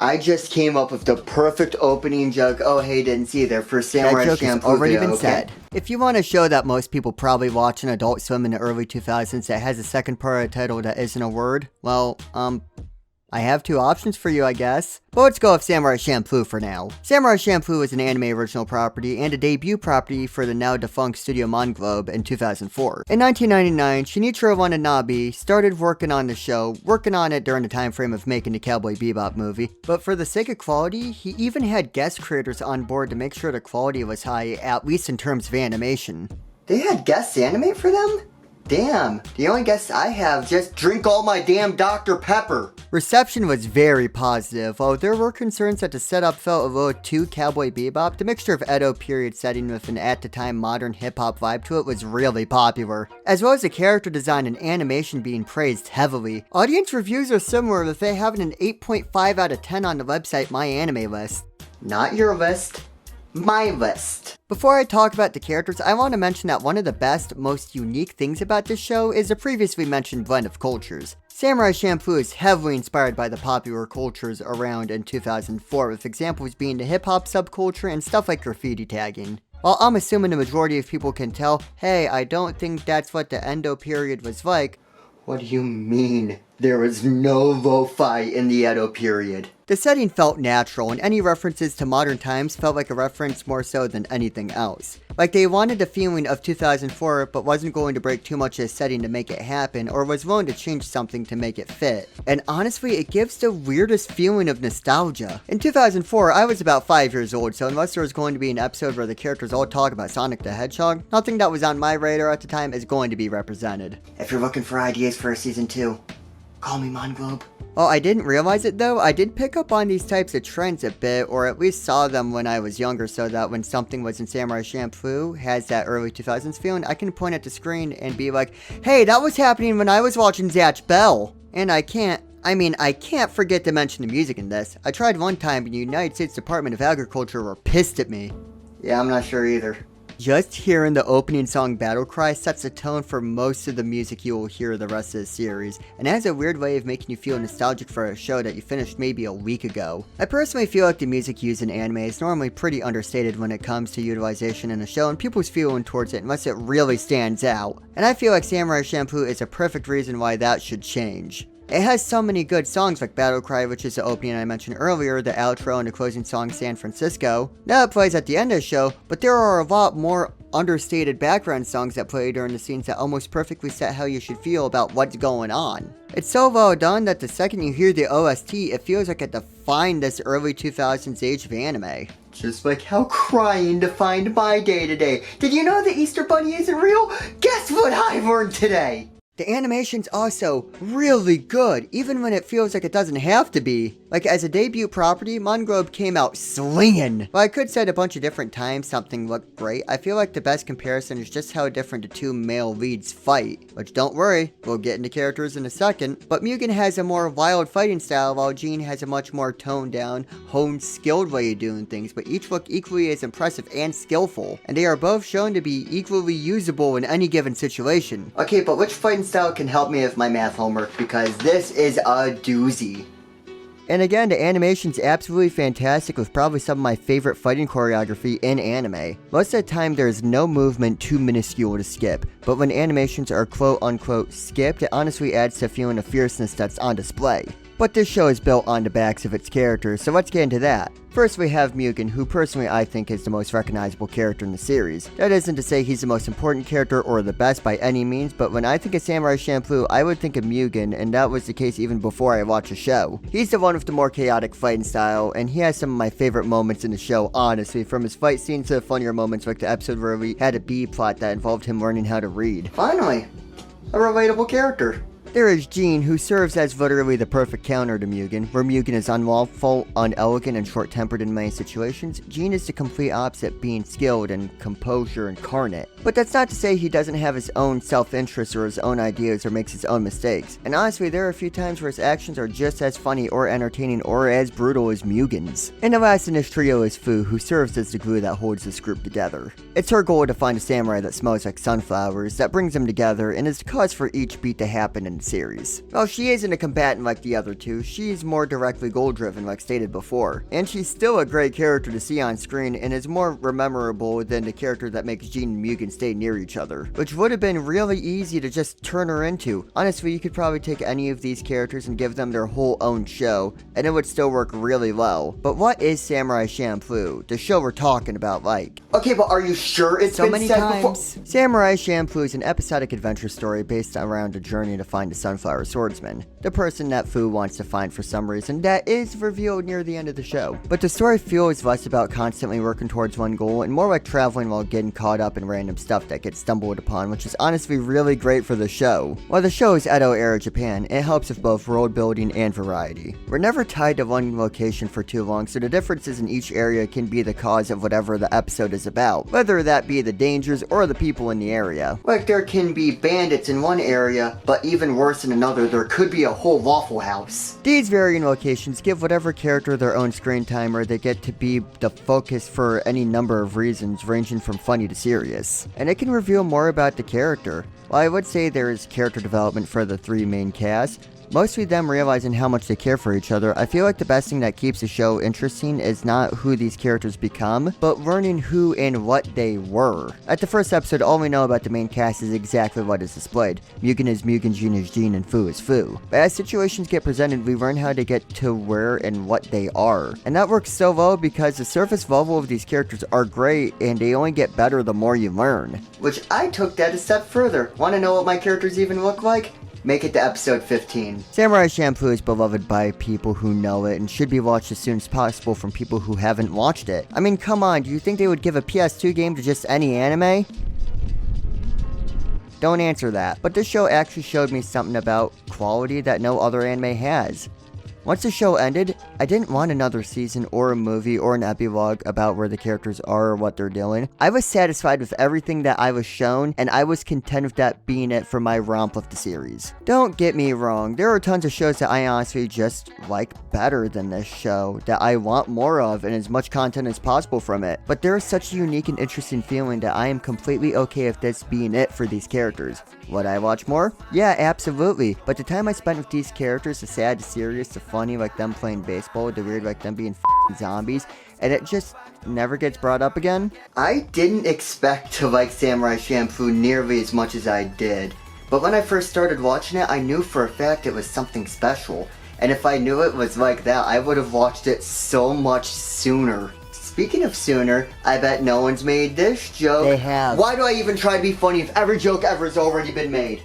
I just came up with the perfect opening joke. Oh, hey, didn't see there for Samurai That joke Champloo has already video, been okay? said. If you want a show that most people probably watch on Adult Swim in the early 2000s that has a second part of the title that isn't a word, well, I have two options for you, I guess. But let's go with Samurai Champloo for now. Samurai Champloo is an anime original property and a debut property for the now defunct studio Manglobe in 2004. In 1999, Shinichiro Watanabe started working on the show, working on it during the time frame of making the Cowboy Bebop movie. But for the sake of quality, he even had guest creators on board to make sure the quality was high, at least in terms of animation. They had guests animate for them? Damn, the only guess I have just drink all my damn Dr. Pepper. Reception was very positive, although there were concerns that the setup felt a little too Cowboy Bebop. The mixture of Edo period setting with an at the time modern hip-hop vibe to it was really popular, as well as the character design and animation being praised heavily. Audience reviews are similar, with they having an 8.5 out of 10 on the website MyAnimeList. Not your list, my list. Before I talk about the characters, I want to mention that one of the best, most unique things about this show is the previously mentioned blend of cultures. Samurai Champloo is heavily inspired by the popular cultures around in 2004, with examples being the hip-hop subculture and stuff like graffiti tagging. While I'm assuming the majority of people can tell, hey, I don't think that's what the Endo period was like. What do you mean? There was no lo-fi in the Edo period. The setting felt natural, and any references to modern times felt like a reference more so than anything else. Like they wanted the feeling of 2004, but wasn't going to break too much of the setting to make it happen, or was willing to change something to make it fit. And honestly, it gives the weirdest feeling of nostalgia. In 2004, I was about 5 years old, so unless there was going to be an episode where the characters all talk about Sonic the Hedgehog, nothing that was on my radar at the time is going to be represented. If you're looking for ideas for a season 2, call me Monglobe. Oh, I didn't realize it though. I did pick up on these types of trends a bit, or at least saw them when I was younger, so that when something was in Samurai Champloo has that early 2000s feeling, I can point at the screen and be like, hey, that was happening when I was watching Zatch Bell. And I can't forget to mention the music in this. I tried one time and the United States Department of Agriculture were pissed at me. Yeah, I'm not sure either. Just hearing the opening song Battle Cry sets the tone for most of the music you will hear the rest of the series, and has a weird way of making you feel nostalgic for a show that you finished maybe a week ago. I personally feel like the music used in anime is normally pretty understated when it comes to utilization in a show and people's feeling towards it unless it really stands out, and I feel like Samurai Champloo is a perfect reason why that should change. It has so many good songs like Battle Cry, which is the opening I mentioned earlier, the outro, and the closing song San Francisco. That plays at the end of the show, but there are a lot more understated background songs that play during the scenes that almost perfectly set how you should feel about what's going on. It's so well done that the second you hear the OST, it feels like it defined this early 2000s age of anime. Just like how crying defined my day today. Did you know the Easter Bunny isn't real? Guess what I learned today? The animation's also really good, even when it feels like it doesn't have to be. Like, as a debut property, Monglobe came out slinging. While I could say at a bunch of different times something looked great, I feel like the best comparison is just how different the two male leads fight. Which, don't worry, we'll get into characters in a second. But Mugen has a more wild fighting style, while Jean has a much more toned down, honed, skilled way of doing things, but each look equally as impressive and skillful. And they are both shown to be equally usable in any given situation. Okay, but which fighting style can help me with my math homework, because this is a doozy. And again, the animation's absolutely fantastic, with probably some of my favorite fighting choreography in anime. Most of the time there's no movement too minuscule to skip, but when animations are quote unquote skipped, it honestly adds to a feeling of fierceness that's on display. But this show is built on the backs of its characters, so let's get into that. First we have Mugen, who personally I think is the most recognizable character in the series. That isn't to say he's the most important character or the best by any means, but when I think of Samurai Champloo, I would think of Mugen, and that was the case even before I watched the show. He's the one with the more chaotic fighting style, and he has some of my favorite moments in the show, honestly, from his fight scenes to the funnier moments like the episode where we had a B-plot that involved him learning how to read. Finally, a relatable character. There is Jean, who serves as literally the perfect counter to Mugen. Where Mugen is unlawful, unelegant, and short-tempered in many situations, Jean is the complete opposite, being skilled and composure incarnate. But that's not to say he doesn't have his own self-interest or his own ideas or makes his own mistakes. And honestly, there are a few times where his actions are just as funny or entertaining or as brutal as Mugen's. And the last in this trio is Fu, who serves as the glue that holds this group together. It's her goal to find a samurai that smells like sunflowers, that brings them together, and is the cause for each beat to happen in the series. Well, she isn't a combatant like the other two, she's more directly goal-driven like stated before. And she's still a great character to see on screen and is more memorable than the character that makes Jean and Mugen stay near each other, which would have been really easy to just turn her into. Honestly, you could probably take any of these characters and give them their whole own show, and it would still work really well. But what is Samurai Champloo, the show we're talking about, like? Okay, but are you sure it's So been many said times. before? Samurai Champloo is an episodic adventure story based around a journey to find a sunflower swordsman, the person that Fu wants to find for some reason that is revealed near the end of the show. But the story feels less about constantly working towards one goal and more like traveling while getting caught up in random stuff that gets stumbled upon, which is honestly really great for the show. While the show is Edo era Japan, it helps with both world building and variety. We're never tied to one location for too long, so the differences in each area can be the cause of whatever the episode is about, whether that be the dangers or the people in the area. Like there can be bandits in one area, but even worse in another, there could be a whole Waffle House. These varying locations give whatever character their own screen time, or they get to be the focus for any number of reasons ranging from funny to serious. And it can reveal more about the character. While I would say there is character development for the three main casts, mostly them realizing how much they care for each other, I feel like the best thing that keeps the show interesting is not who these characters become, but learning who and what they were. At the first episode, all we know about the main cast is exactly what is displayed. Mugen is Mugen, Jean is Jean, and Fu is Fu. But as situations get presented, we learn how to get to where and what they are. And that works so well because the surface level of these characters are great, and they only get better the more you learn. Which I took that a step further. Want to know what my characters even look like? Make it to episode 15. Samurai Champloo is beloved by people who know it and should be watched as soon as possible from people who haven't watched it. I mean, come on, do you think they would give a PS2 game to just any anime? Don't answer that. But this show actually showed me something about quality that no other anime has. Once the show ended, I didn't want another season or a movie or an epilogue about where the characters are or what they're doing. I was satisfied with everything that I was shown, and I was content with that being it for my romp of the series. Don't get me wrong, there are tons of shows that I honestly just like better than this show, that I want more of and as much content as possible from it. But there is such a unique and interesting feeling that I am completely okay with this being it for these characters. Would I watch more? Yeah, absolutely. But the time I spent with these characters, the sad, the serious, the funny, like them playing baseball, the weird, like them being zombies, and it just never gets brought up again. I didn't expect to like Samurai Champloo nearly as much as I did. But when I first started watching it, I knew for a fact it was something special. And if I knew it was like that, I would have watched it so much sooner. Speaking of sooner, I bet no one's made this joke. They have. Why do I even try to be funny if every joke ever has already been made?